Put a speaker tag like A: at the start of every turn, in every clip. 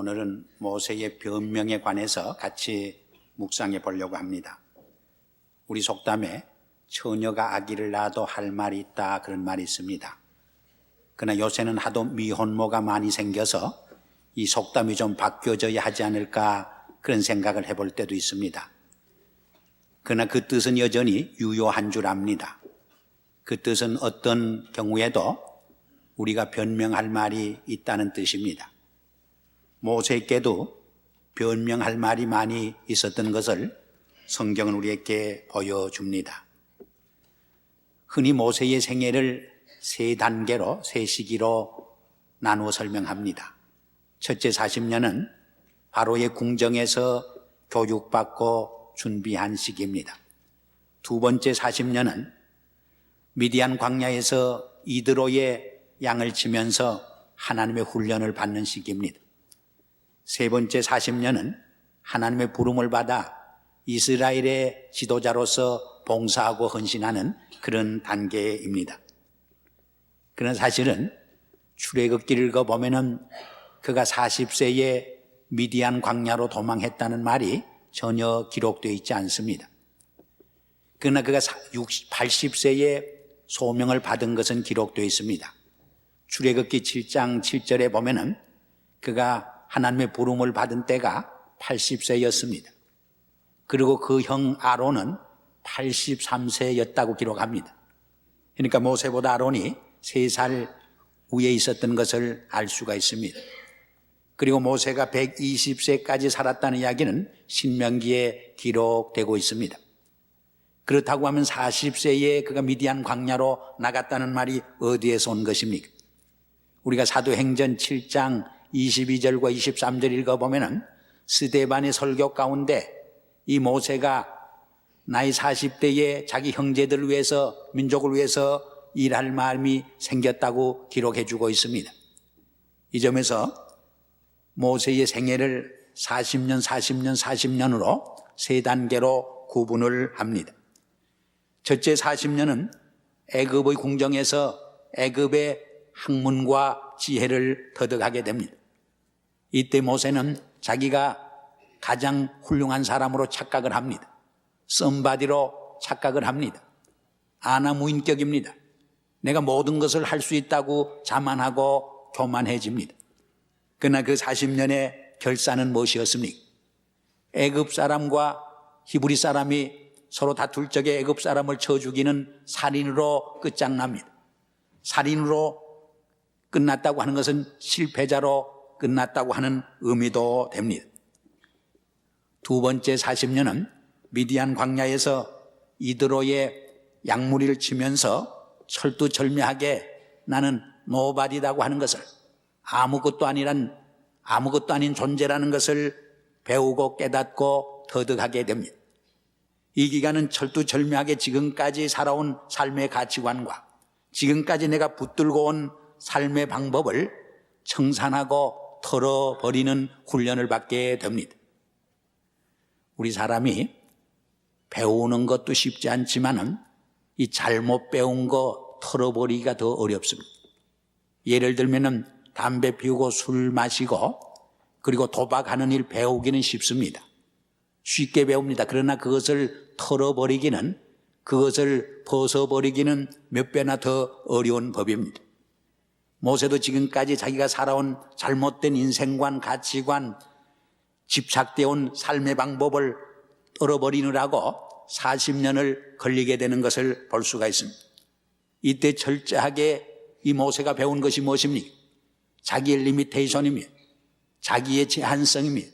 A: 오늘은 모세의 변명에 관해서 같이 묵상해 보려고 합니다. 우리 속담에 처녀가 아기를 낳아도 할 말이 있다, 그런 말이 있습니다. 그러나 요새는 하도 미혼모가 많이 생겨서 이 속담이 좀 바뀌어져야 하지 않을까, 그런 생각을 해볼 때도 있습니다. 그러나 그 뜻은 여전히 유효한 줄 압니다. 그 뜻은 어떤 경우에도 우리가 변명할 말이 있다는 뜻입니다. 모세에게도 변명할 말이 많이 있었던 것을 성경은 우리에게 보여줍니다. 흔히 모세의 생애를 세 단계로, 세 시기로 나누어 설명합니다. 첫째 40년은 바로의 궁정에서 교육받고 준비한 시기입니다. 두 번째 40년은 미디안 광야에서 이드로의 양을 치면서 하나님의 훈련을 받는 시기입니다. 세 번째 40년은 하나님의 부름을 받아 이스라엘의 지도자로서 봉사하고 헌신하는 그런 단계입니다. 그러나 사실은 출애굽기를 읽어보면은 그가 40세에 미디안 광야로 도망했다는 말이 전혀 기록되어 있지 않습니다. 그러나 그가 80세에 소명을 받은 것은 기록되어 있습니다. 출애굽기 7장 7절에 보면은 그가 하나님의 부름을 받은 때가 80세였습니다. 그리고 그 형 아론은 83세였다고 기록합니다. 그러니까 모세보다 아론이 3살 위에 있었던 것을 알 수가 있습니다. 그리고 모세가 120세까지 살았다는 이야기는 신명기에 기록되고 있습니다. 그렇다고 하면 40세에 그가 미디안 광야로 나갔다는 말이 어디에서 온 것입니까? 우리가 사도행전 7장 22절과 23절 읽어보면 스데반의 설교 가운데 이 모세가 나이 40대에 자기 형제들을 위해서, 민족을 위해서 일할 마음이 생겼다고 기록해 주고 있습니다. 이 점에서 모세의 생애를 40년, 40년, 40년으로 세 단계로 구분을 합니다. 첫째 40년은 애굽의 궁정에서 애굽의 학문과 지혜를 터득하게 됩니다. 이때 모세는 자기가 가장 훌륭한 사람으로 착각을 합니다. 썸바디로 착각을 합니다. 아나무인격입니다. 내가 모든 것을 할 수 있다고 자만하고 교만해집니다. 그러나 그 40년의 결산은 무엇이었습니까? 애굽 사람과 히브리 사람이 서로 다툴 적에 애굽 사람을 쳐 죽이는 살인으로 끝장납니다. 살인으로 끝났다고 하는 것은 실패자로 끝났다고 하는 의미도 됩니다. 두 번째 40년은 미디안 광야에서 이드로의 양무리를 치면서 철두철미하게 나는 노바디다고 하는 것을, 아무것도 아닌 존재라는 것을 배우고 깨닫고 터득하게 됩니다. 이 기간은 철두철미하게 지금까지 살아온 삶의 가치관과 지금까지 내가 붙들고 온 삶의 방법을 청산하고 털어버리는 훈련을 받게 됩니다. 우리 사람이 배우는 것도 쉽지 않지만은 이 잘못 배운 거 털어버리기가 더 어렵습니다. 예를 들면은 담배 피우고 술 마시고 그리고 도박하는 일 배우기는 쉽습니다. 쉽게 배웁니다. 그러나 그것을 털어버리기는, 그것을 벗어버리기는 몇 배나 더 어려운 법입니다. 모세도 지금까지 자기가 살아온 잘못된 인생관, 가치관, 집착되어 온 삶의 방법을 떨어버리느라고 40년을 걸리게 되는 것을 볼 수가 있습니다. 이때 철저하게 이 모세가 배운 것이 무엇입니까? 자기의 리미테이션입니다. 자기의 제한성입니다.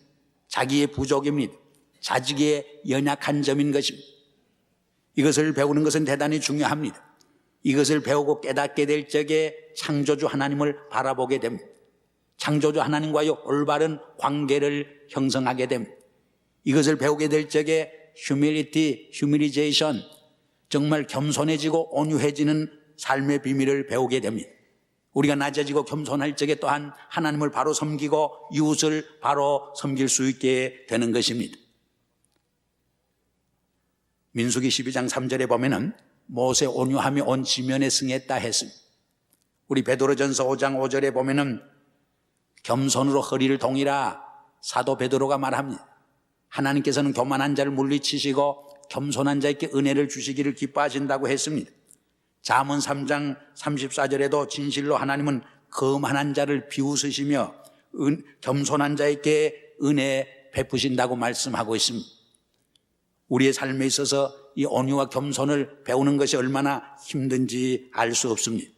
A: 자기의 부족입니다. 자기의 연약한 점인 것입니다. 이것을 배우는 것은 대단히 중요합니다. 이것을 배우고 깨닫게 될 적에 창조주 하나님을 바라보게 됩니다. 창조주 하나님과의 올바른 관계를 형성하게 됩니다. 이것을 배우게 될 적에 humilization, 정말 겸손해지고 온유해지는 삶의 비밀을 배우게 됩니다. 우리가 낮아지고 겸손할 적에 또한 하나님을 바로 섬기고 이웃을 바로 섬길 수 있게 되는 것입니다. 민수기 12장 3절에 보면은 모세 온유함이 온 지면에 승했다 했습니다. 우리 베드로전서 5장 5절에 보면은 겸손으로 허리를 동이라 사도 베드로가 말합니다. 하나님께서는 교만한 자를 물리치시고 겸손한 자에게 은혜를 주시기를 기뻐하신다고 했습니다. 잠언 3장 34절에도 진실로 하나님은 거만한 자를 비웃으시며 겸손한 자에게 은혜 베푸신다고 말씀하고 있습니다. 우리의 삶에 있어서 이 온유와 겸손을 배우는 것이 얼마나 힘든지 알 수 없습니다.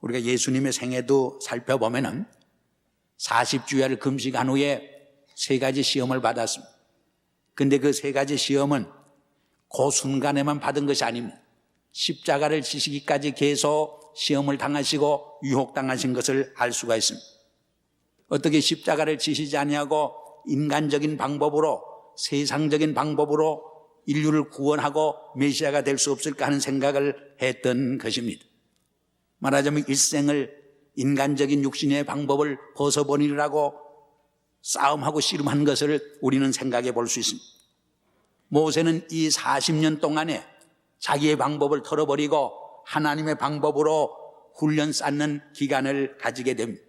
A: 우리가 예수님의 생애도 살펴보면은 40주야를 금식한 후에 3가지 시험을 받았습니다. 근데 그 3가지 시험은 그 순간에만 받은 것이 아닙니다. 십자가를 지시기까지 계속 시험을 당하시고 유혹당하신 것을 알 수가 있습니다. 어떻게 십자가를 지시지 아니하고 인간적인 방법으로, 세상적인 방법으로 인류를 구원하고 메시아가 될 수 없을까 하는 생각을 했던 것입니다. 말하자면 일생을 인간적인 육신의 방법을 벗어버리라고 싸움하고 씨름한 것을 우리는 생각해 볼 수 있습니다. 모세는 이 40년 동안에 자기의 방법을 털어버리고 하나님의 방법으로 훈련 쌓는 기간을 가지게 됩니다.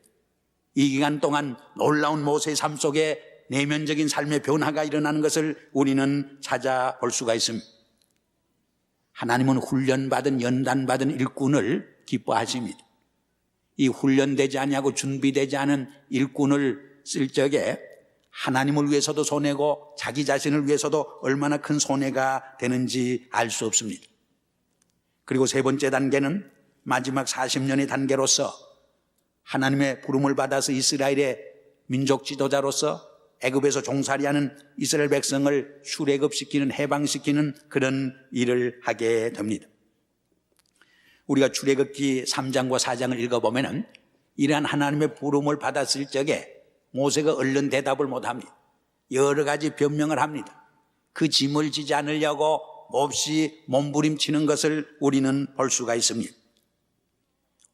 A: 이 기간 동안 놀라운 모세의 삶 속에 내면적인 삶의 변화가 일어나는 것을 우리는 찾아볼 수가 있습니다. 하나님은 훈련받은 연단받은 일꾼을 기뻐하십니다. 이 훈련되지 아니하고 준비되지 않은 일꾼을 쓸 적에 하나님을 위해서도 손해고 자기 자신을 위해서도 얼마나 큰 손해가 되는지 알 수 없습니다. 그리고 3번째 단계는 마지막 40년의 단계로서 하나님의 부름을 받아서 이스라엘의 민족 지도자로서 애굽에서 종살이하는 이스라엘 백성을 출애굽시키는, 해방시키는 그런 일을 하게 됩니다. 우리가 출애굽기 3장과 4장을 읽어보면 이러한 하나님의 부름을 받았을 적에 모세가 얼른 대답을 못합니다. 여러 가지 변명을 합니다. 그 짐을 지지 않으려고 몹시 몸부림치는 것을 우리는 볼 수가 있습니다.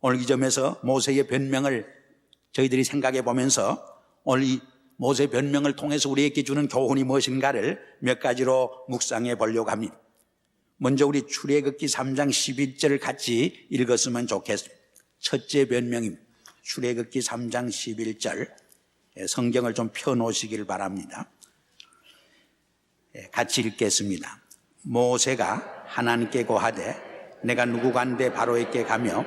A: 오늘 이 점에서 모세의 변명을 저희들이 생각해 보면서 오늘 이 모세의 변명을 통해서 우리에게 주는 교훈이 무엇인가를 몇 가지로 묵상해 보려고 합니다. 먼저 우리 출애굽기 3장 11절을 같이 읽었으면 좋겠습니다. 첫째 변명입니다. 출애굽기 3장 11절 성경을 좀 펴놓으시길 바랍니다. 같이 읽겠습니다. 모세가 하나님께 고하되 내가 누구간데 바로에게 가며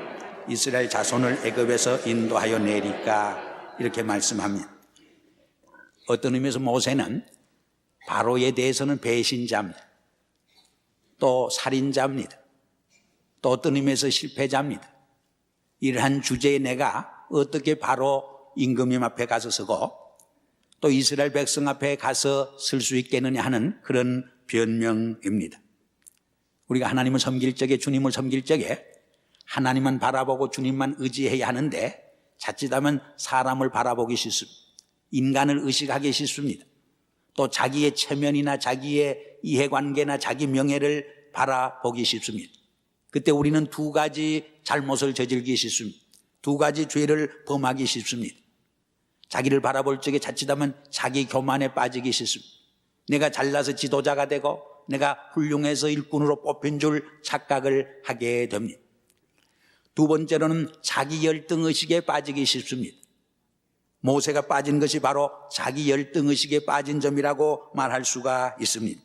A: 이스라엘 자손을 애굽에서 인도하여 내리까 이렇게 말씀합니다. 어떤 의미에서 모세는 바로에 대해서는 배신자입니다. 또 살인자입니다. 또 어떤 의미에서 실패자입니다. 이러한 주제에 내가 어떻게 바로 임금님 앞에 가서 서고 또 이스라엘 백성 앞에 가서 설 수 있겠느냐 하는 그런 변명입니다. 우리가 하나님을 섬길 적에, 주님을 섬길 적에 하나님만 바라보고 주님만 의지해야 하는데 자칫하면 사람을 바라보기 싫습니다. 인간을 의식하기 싫습니다. 또 자기의 체면이나 자기의 이해관계나 자기 명예를 바라보기 쉽습니다. 그때 우리는 2가지 잘못을 저질기 쉽습니다. 2가지 죄를 범하기 쉽습니다. 자기를 바라볼 적에 자칫하면 자기 교만에 빠지기 쉽습니다. 내가 잘나서 지도자가 되고 내가 훌륭해서 일꾼으로 뽑힌 줄 착각을 하게 됩니다. 2번째로는 자기 열등의식에 빠지기 쉽습니다. 모세가 빠진 것이 바로 자기 열등의식에 빠진 점이라고 말할 수가 있습니다.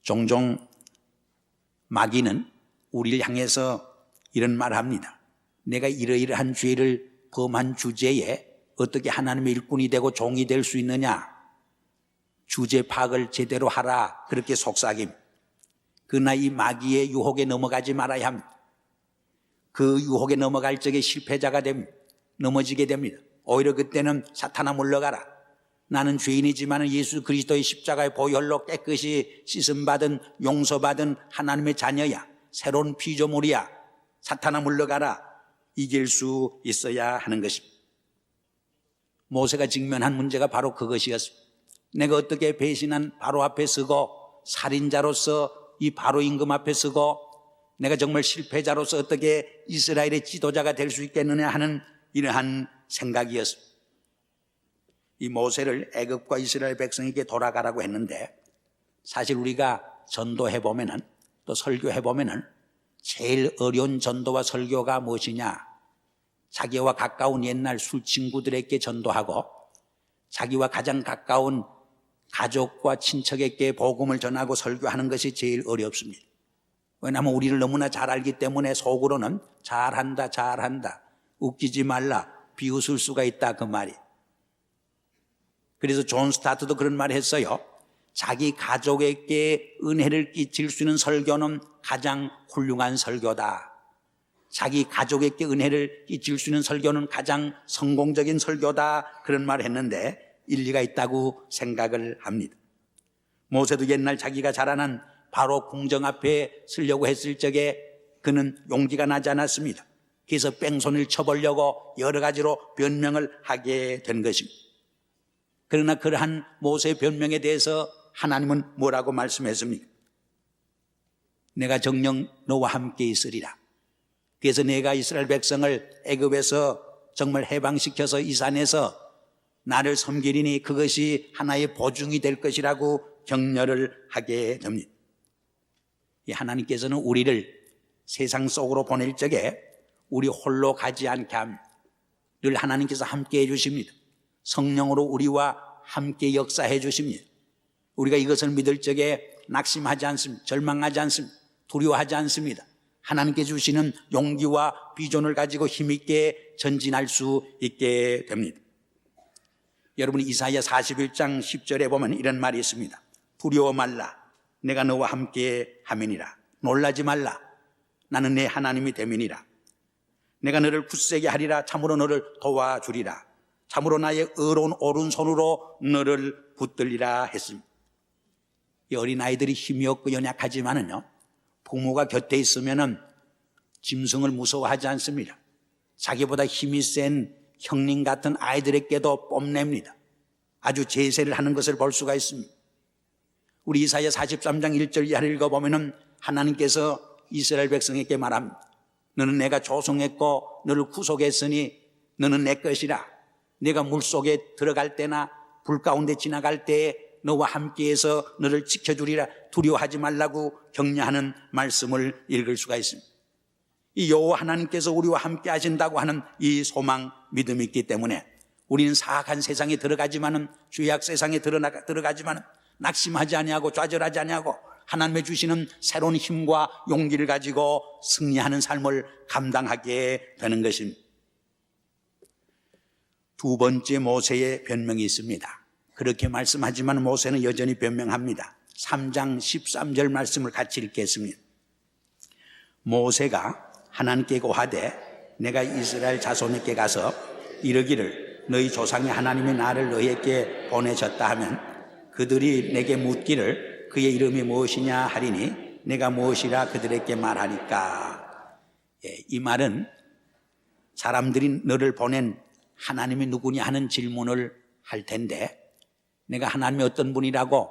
A: 종종 마귀는 우리를 향해서 이런 말을 합니다. 내가 이러이러한 죄를 범한 주제에 어떻게 하나님의 일꾼이 되고 종이 될 수 있느냐. 주제 파악을 제대로 하라. 그렇게 속삭입니다. 그러나 이 마귀의 유혹에 넘어가지 말아야 합니다. 그 유혹에 넘어갈 적에 실패자가 됩니다. 넘어지게 됩니다. 오히려 그때는 사탄아 물러가라. 나는 죄인이지만 예수 그리스도의 십자가의 보혈로 깨끗이 씻음받은 용서받은 하나님의 자녀야. 새로운 피조물이야. 사탄아 물러가라. 이길 수 있어야 하는 것입니다. 모세가 직면한 문제가 바로 그것이었습니다. 내가 어떻게 배신한 바로 앞에 서고 살인자로서 이 바로 임금 앞에 서고 내가 정말 실패자로서 어떻게 이스라엘의 지도자가 될 수 있겠느냐 하는 이러한 생각이었습니다. 이 모세를 애굽과 이스라엘 백성에게 돌아가라고 했는데 사실 우리가 전도해보면은 또 설교해보면은 제일 어려운 전도와 설교가 무엇이냐? 자기와 가까운 옛날 술 친구들에게 전도하고 자기와 가장 가까운 가족과 친척에게 복음을 전하고 설교하는 것이 제일 어렵습니다. 왜냐하면 우리를 너무나 잘 알기 때문에 속으로는 잘한다, 잘한다, 웃기지 말라, 비웃을 수가 있다 그 말이. 그래서 존 스타트도 그런 말 했어요. 자기 가족에게 은혜를 끼칠 수 있는 설교는 가장 훌륭한 설교다. 자기 가족에게 은혜를 끼칠 수 있는 설교는 가장 성공적인 설교다. 그런 말을 했는데 일리가 있다고 생각을 합니다. 모세도 옛날 자기가 자라난 바로 궁정 앞에 서려고 했을 적에 그는 용기가 나지 않았습니다. 그래서 뺑소니를 쳐보려고 여러 가지로 변명을 하게 된 것입니다. 그러나 그러한 모세의 변명에 대해서 하나님은 뭐라고 말씀했습니까? 내가 정녕 너와 함께 있으리라. 그래서 내가 이스라엘 백성을 애굽에서 정말 해방시켜서 이 산에서 나를 섬기리니 그것이 하나의 보증이 될 것이라고 격려를 하게 됩니다. 하나님께서는 우리를 세상 속으로 보낼 적에 우리 홀로 가지 않게 합니다. 늘 하나님께서 함께 해주십니다. 성령으로 우리와 함께 역사해 주십니다. 우리가 이것을 믿을 적에 낙심하지 않습니다. 절망하지 않습니다. 두려워하지 않습니다. 하나님께 주시는 용기와 비전을 가지고 힘있게 전진할 수 있게 됩니다. 여러분 이사야 41장 10절에 보면 이런 말이 있습니다. 두려워 말라. 내가 너와 함께 함이니라. 놀라지 말라. 나는 내 하나님이 됨이니라. 내가 너를 굳세게 하리라. 참으로 너를 도와주리라. 참으로 나의 의로운 오른손으로 너를 붙들리라 했습니다. 이 어린아이들이 힘이 없고 연약하지만은요, 부모가 곁에 있으면은 짐승을 무서워하지 않습니다. 자기보다 힘이 센 형님 같은 아이들에게도 뽐냅니다. 아주 제세를 하는 것을 볼 수가 있습니다. 우리 이사야 43장 1절 이하를 읽어보면은 하나님께서 이스라엘 백성에게 말합니다. 너는 내가 조성했고 너를 구속했으니 너는 내 것이라. 내가 물속에 들어갈 때나 불 가운데 지나갈 때에 너와 함께해서 너를 지켜주리라. 두려워하지 말라고 격려하는 말씀을 읽을 수가 있습니다. 이 여호와 하나님께서 우리와 함께 하신다고 하는 이 소망, 믿음이 있기 때문에 우리는 사악한 세상에 들어가지만은, 죄악 세상에 들어가지만은 낙심하지 아니하고 좌절하지 아니하고 하나님의 주시는 새로운 힘과 용기를 가지고 승리하는 삶을 감당하게 되는 것입니다. 두 번째 모세의 변명이 있습니다. 그렇게 말씀하지만 모세는 여전히 변명합니다. 3장 13절 말씀을 같이 읽겠습니다. 모세가 하나님께 고하되 내가 이스라엘 자손에게 가서 이르기를 너희 조상의 하나님이 나를 너희에게 보내셨다 하면 그들이 내게 묻기를 그의 이름이 무엇이냐 하리니 내가 무엇이라 그들에게 말하니까. 이 말은 사람들이 너를 보낸 하나님이 누구냐 하는 질문을 할 텐데 내가 하나님이 어떤 분이라고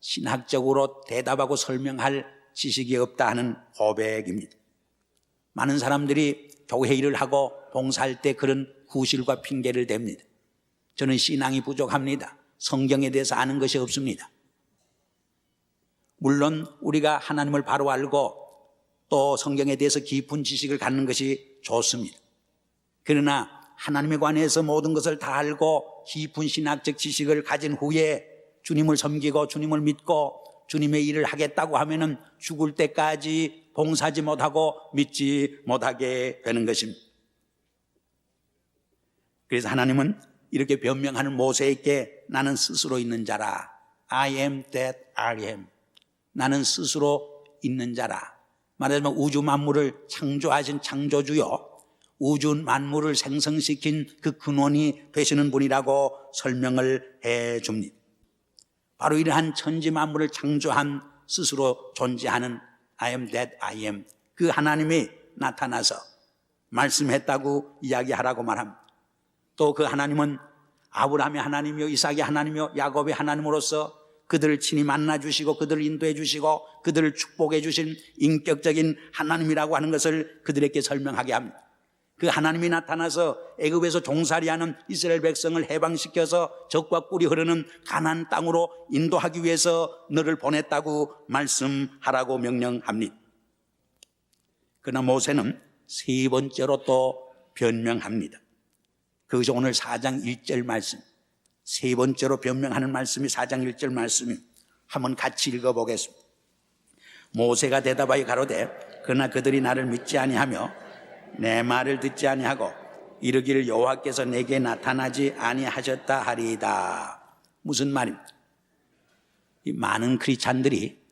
A: 신학적으로 대답하고 설명할 지식이 없다 하는 고백입니다. 많은 사람들이 교회 일을 하고 봉사할 때 그런 구실과 핑계를 댑니다. 저는 신앙이 부족합니다. 성경에 대해서 아는 것이 없습니다. 물론 우리가 하나님을 바로 알고 또 성경에 대해서 깊은 지식을 갖는 것이 좋습니다. 그러나 하나님에 관해서 모든 것을 다 알고 깊은 신학적 지식을 가진 후에 주님을 섬기고 주님을 믿고 주님의 일을 하겠다고 하면은 죽을 때까지 봉사하지 못하고 믿지 못하게 되는 것입니다. 그래서 하나님은 이렇게 변명하는 모세에게 나는 스스로 있는 자라. I am that I am. 나는 스스로 있는 자라. 말하자면 우주 만물을 창조하신 창조주요, 우주 만물을 생성시킨 그 근원이 되시는 분이라고 설명을 해 줍니다. 바로 이러한 천지 만물을 창조한 스스로 존재하는 I am that I am, 그 하나님이 나타나서 말씀했다고 이야기하라고 말합니다. 또 그 하나님은 아브라함의 하나님이요 이삭의 하나님이요 야곱의 하나님으로서 그들을 친히 만나주시고 그들을 인도해 주시고 그들을 축복해 주신 인격적인 하나님이라고 하는 것을 그들에게 설명하게 합니다. 그 하나님이 나타나서 애굽에서 종살이하는 이스라엘 백성을 해방시켜서 적과 꿀이 흐르는 가나안 땅으로 인도하기 위해서 너를 보냈다고 말씀하라고 명령합니다. 그러나 모세는 세 번째로 또 변명합니다. 그것이 오늘 4장 1절 말씀, 세 번째로 변명하는 말씀이 4장 1절 말씀이 한번 같이 읽어보겠습니다. 모세가 대답하여 가로되 그러나 그들이 나를 믿지 아니하며 내 말을 듣지 아니하고 이르기를 여호와께서 내게 나타나지 아니하셨다 하리이다. 무슨 말입니까? 이 많은 크리스찬들이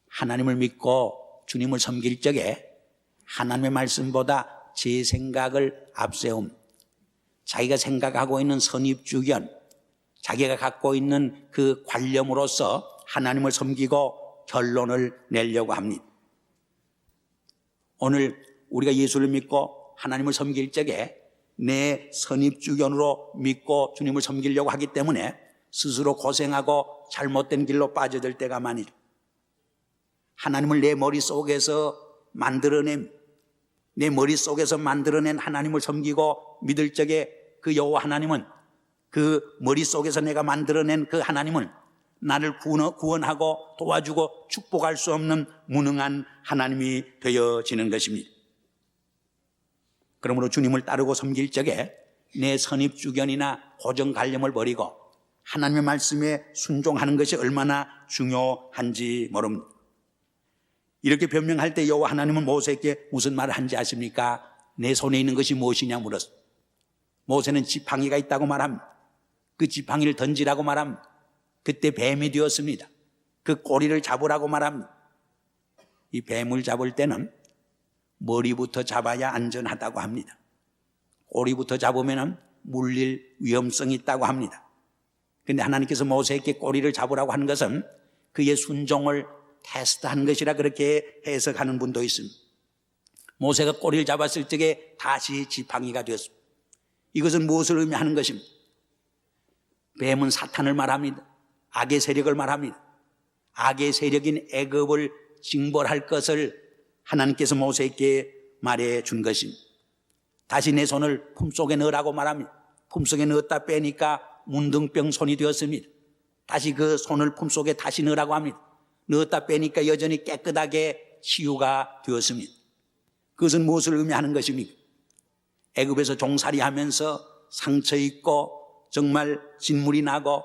A: 하나님을 믿고 주님을 섬길 적에 하나님의 말씀보다 제 생각을 앞세웁니다. 자기가 생각하고 있는 선입주견, 자기가 갖고 있는 그 관념으로서 하나님을 섬기고 결론을 내려고 합니다. 오늘 우리가 예수를 믿고 하나님을 섬길 적에 내 선입주견으로 믿고 주님을 섬기려고 하기 때문에 스스로 고생하고 잘못된 길로 빠져들 때가 많이, 하나님을 내 머릿속에서 만들어낸, 내 머릿속에서 만들어낸 하나님을 섬기고 믿을 적에 그 여호와 하나님은, 그 머릿속에서 내가 만들어낸 그 하나님은 나를 구원하고 도와주고 축복할 수 없는 무능한 하나님이 되어지는 것입니다. 그러므로 주님을 따르고 섬길 적에 내 선입주견이나 고정관념을 버리고 하나님의 말씀에 순종하는 것이 얼마나 중요한지 모릅니다. 이렇게 변명할 때 여호와 하나님은 모세에게 무슨 말을 한지 아십니까? 내 손에 있는 것이 무엇이냐 물었습니다. 모세는 지팡이가 있다고 말합니다. 그 지팡이를 던지라고 말합니다. 그때 뱀이 되었습니다. 그 꼬리를 잡으라고 말합니다. 이 뱀을 잡을 때는 머리부터 잡아야 안전하다고 합니다. 꼬리부터 잡으면 물릴 위험성이 있다고 합니다. 그런데 하나님께서 모세에게 꼬리를 잡으라고 하는 것은 그의 순종을 테스트한 것이라 그렇게 해석하는 분도 있습니다. 모세가 꼬리를 잡았을 적에 다시 지팡이가 되었습니다. 이것은 무엇을 의미하는 것입니까? 뱀은 사탄을 말합니다. 악의 세력을 말합니다. 악의 세력인 애굽을 징벌할 것을 하나님께서 모세에게 말해 준 것입니다. 다시 내 손을 품속에 넣으라고 말합니다. 품속에 넣었다 빼니까 문둥병 손이 되었습니다. 다시 그 손을 품속에 다시 넣으라고 합니다. 넣었다 빼니까 여전히 깨끗하게 치유가 되었습니다. 그것은 무엇을 의미하는 것입니까? 애굽에서 종살이하면서 상처 입고 정말 진물이 나고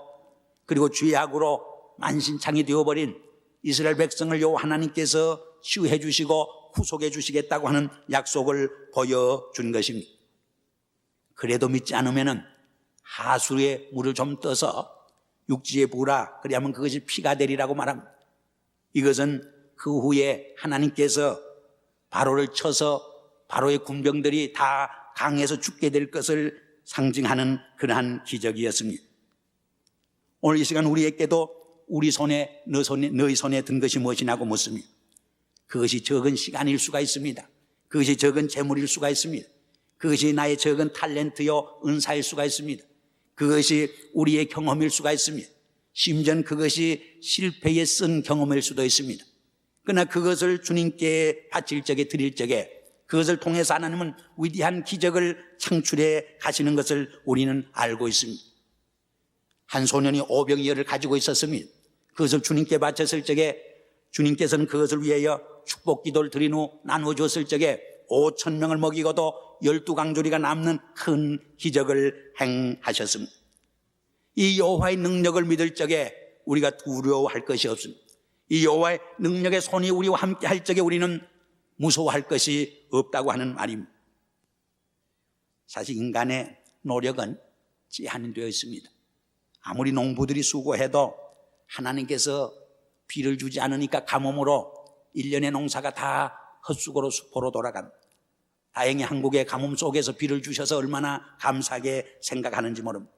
A: 그리고 죄악으로 만신창이 되어버린 이스라엘 백성을 여호와 하나님께서 치유해 주시고 구속해 주시겠다고 하는 약속을 보여준 것입니다. 그래도 믿지 않으면 하수에 물을 좀 떠서 육지에 부으라, 그리하면 그것이 피가 되리라고 말합니다. 이것은 그 후에 하나님께서 바로를 쳐서 바로의 군병들이 다 강에서 죽게 될 것을 상징하는 그러한 기적이었습니다. 오늘 이 시간 우리에게도 우리 손에, 너희 손에 든 것이 무엇이냐고 묻습니다. 그것이 적은 시간일 수가 있습니다. 그것이 적은 재물일 수가 있습니다. 그것이 나의 적은 탤런트요 은사일 수가 있습니다. 그것이 우리의 경험일 수가 있습니다. 심지어는 그것이 실패에 쓴 경험일 수도 있습니다. 그러나 그것을 주님께 바칠 적에, 드릴 적에 그것을 통해서 하나님은 위대한 기적을 창출해 가시는 것을 우리는 알고 있습니다. 한 소년이 오병이어를 가지고 있었습니다. 그것을 주님께 바쳤을 적에 주님께서는 그것을 위하여 축복 기도를 드린 후 나누어 줬을 적에 5,000명을 먹이고도 12강조리가 남는 큰 기적을 행하셨습니다. 이 여호와의 능력을 믿을 적에 우리가 두려워할 것이 없습니다. 이 여호와의 능력의 손이 우리와 함께 할 적에 우리는 무서워할 것이 없다고 하는 말입니다. 사실 인간의 노력은 제한되어 있습니다. 아무리 농부들이 수고해도 하나님께서 비를 주지 않으니까 가뭄으로 1년의 농사가 다 헛수고로 수포로 돌아갑니다. 다행히 한국의 가뭄 속에서 비를 주셔서 얼마나 감사하게 생각하는지 모릅니다.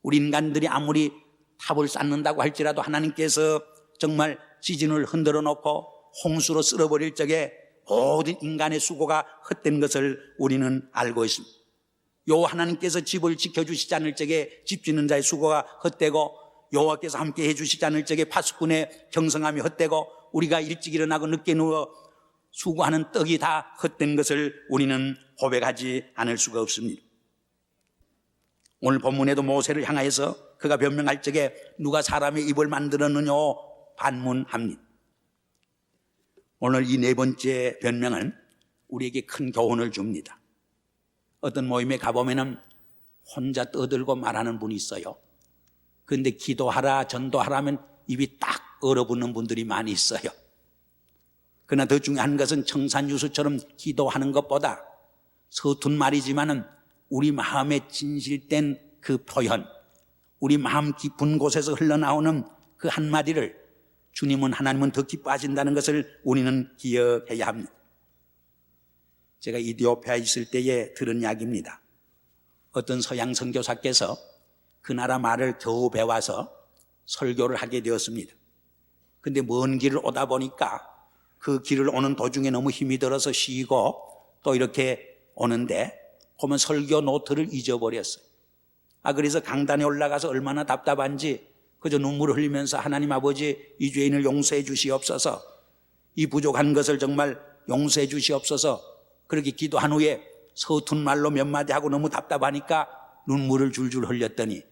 A: 우리 인간들이 아무리 탑을 쌓는다고 할지라도 하나님께서 정말 지진을 흔들어 놓고 홍수로 쓸어버릴 적에 모든 인간의 수고가 헛된 것을 우리는 알고 있습니다. 여호와 하나님께서 집을 지켜주시지 않을 적에 집 짓는 자의 수고가 헛되고 여호와께서 함께 해주시지 않을 적에 파수꾼의 경성함이 헛되고 우리가 일찍 일어나고 늦게 누워 수고하는 떡이 다 헛된 것을 우리는 고백하지 않을 수가 없습니다. 오늘 본문에도 모세를 향하여서 그가 변명할 적에 누가 사람의 입을 만들었느냐 반문합니다. 오늘 이 네 번째 변명은 우리에게 큰 교훈을 줍니다. 어떤 모임에 가보면은 혼자 떠들고 말하는 분이 있어요. 그런데 기도하라, 전도하라면 입이 딱 얼어붙는 분들이 많이 있어요. 그러나 더 중요한 것은 청산유수처럼 기도하는 것보다 서툰 말이지만은 우리 마음에 진실된 그 표현, 우리 마음 깊은 곳에서 흘러나오는 그 한마디를 주님은 하나님은 더 기뻐하신다는 것을 우리는 기억해야 합니다. 제가 이디오피아에 있을 때에 들은 이야기입니다. 어떤 서양 선교사께서 그 나라 말을 겨우 배워서 설교를 하게 되었습니다. 근데 먼 길을 오다 보니까 그 길을 오는 도중에 너무 힘이 들어서 쉬고 또 이렇게 오는데 보면 설교 노트를 잊어버렸어요. 그래서 강단에 올라가서 얼마나 답답한지 그저 눈물을 흘리면서 하나님 아버지 이 죄인을 용서해 주시옵소서, 이 부족한 것을 정말 용서해 주시옵소서 그렇게 기도한 후에 서툰 말로 몇 마디 하고 너무 답답하니까 눈물을 줄줄 흘렸더니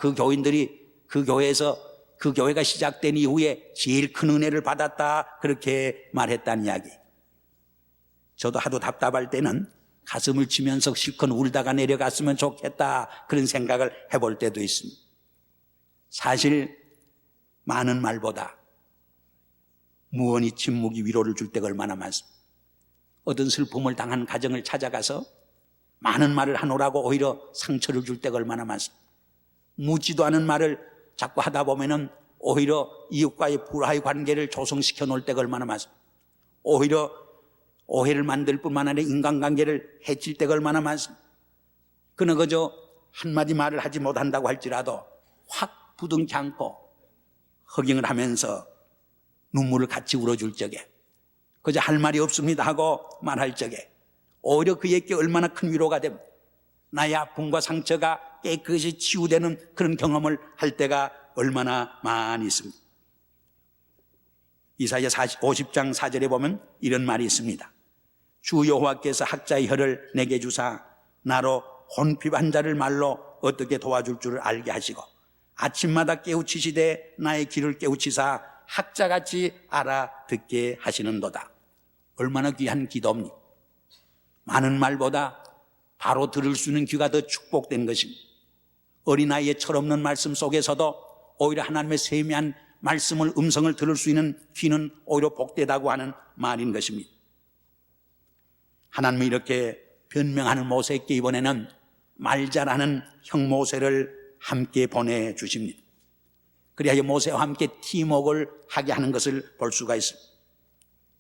A: 그 교인들이 그 교회에서 그 교회가 시작된 이후에 제일 큰 은혜를 받았다 그렇게 말했다는 이야기. 저도 하도 답답할 때는 가슴을 치면서 실컷 울다가 내려갔으면 좋겠다 그런 생각을 해볼 때도 있습니다. 사실 많은 말보다 무언이 침묵이 위로를 줄 때가 얼마나 많습니다. 어떤 슬픔을 당한 가정을 찾아가서 많은 말을 하노라고 오히려 상처를 줄 때가 얼마나 많습니다. 묻지도 않은 말을 자꾸 하다 보면은 오히려 이웃과의 불화의 관계를 조성시켜 놓을 때가 얼마나 많습니다. 오히려 오해를 만들 뿐만 아니라 인간관계를 해칠 때가 얼마나 많습니다. 그는 그저 한마디 말을 하지 못한다고 할지라도 확 부둥켜 안고 허경을 하면서 눈물을 같이 울어줄 적에 그저 할 말이 없습니다 하고 말할 적에 오히려 그에게 얼마나 큰 위로가 됩니다. 나의 아픔과 상처가 깨끗이 치유되는 그런 경험을 할 때가 얼마나 많이 있습니다. 이사야 50장 4절에 보면 이런 말이 있습니다. 주 여호와께서 학자의 혀를 내게 주사 나로 혼핍한 자를 말로 어떻게 도와줄 줄을 알게 하시고 아침마다 깨우치시되 나의 길을 깨우치사 학자같이 알아듣게 하시는도다. 얼마나 귀한 기도입니까? 많은 말보다 바로 들을 수 있는 귀가 더 축복된 것입니다. 어린아이의 철없는 말씀 속에서도 오히려 하나님의 세미한 말씀을 음성을 들을 수 있는 귀는 오히려 복되다고 하는 말인 것입니다. 하나님이 이렇게 변명하는 모세에게 이번에는 말 잘하는 형 모세를 함께 보내주십니다. 그리하여 모세와 함께 팀워크를 하게 하는 것을 볼 수가 있습니다.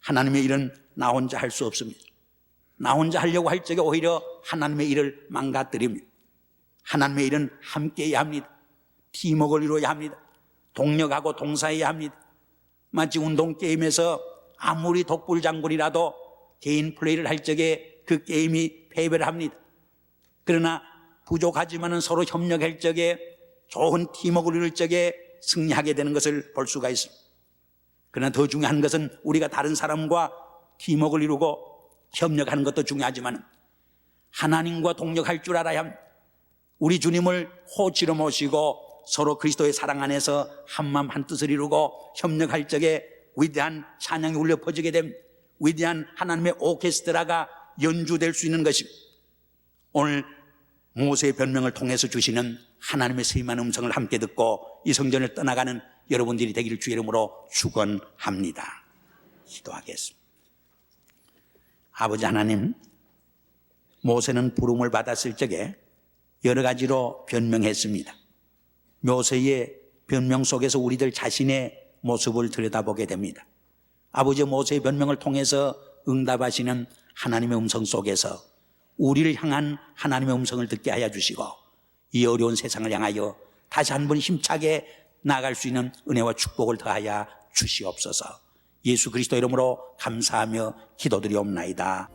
A: 하나님의 일은 나 혼자 할 수 없습니다. 나 혼자 하려고 할 적에 오히려 하나님의 일을 망가뜨립니다. 하나님의 일은 함께 해야 합니다. 팀워크를 이루어야 합니다. 동력하고 동사해야 합니다. 마치 운동게임에서 아무리 독불장군이라도 개인 플레이를 할 적에 그 게임이 패배를 합니다. 그러나 부족하지만은 서로 협력할 적에 좋은 팀워크를 이룰 적에 승리하게 되는 것을 볼 수가 있습니다. 그러나 더 중요한 것은 우리가 다른 사람과 팀워크를 이루고 협력하는 것도 중요하지만 하나님과 동력할 줄 알아야 합니다. 우리 주님을 호치로 모시고 서로 그리스도의 사랑 안에서 한마음 한뜻을 이루고 협력할 적에 위대한 찬양이 울려 퍼지게 됩니다. 위대한 하나님의 오케스트라가 연주될 수 있는 것입니다. 오늘 모세의 변명을 통해서 주시는 하나님의 세미한 음성을 함께 듣고 이 성전을 떠나가는 여러분들이 되기를 주의 이름으로 축원합니다. 기도하겠습니다. 아버지 하나님, 모세는 부름을 받았을 적에 여러 가지로 변명했습니다. 모세의 변명 속에서 우리들 자신의 모습을 들여다보게 됩니다. 아버지 모세의 변명을 통해서 응답하시는 하나님의 음성 속에서 우리를 향한 하나님의 음성을 듣게 하여 주시고 이 어려운 세상을 향하여 다시 한 번 힘차게 나아갈 수 있는 은혜와 축복을 더하여 주시옵소서. 예수 그리스도 이름으로 감사하며 기도드리옵나이다.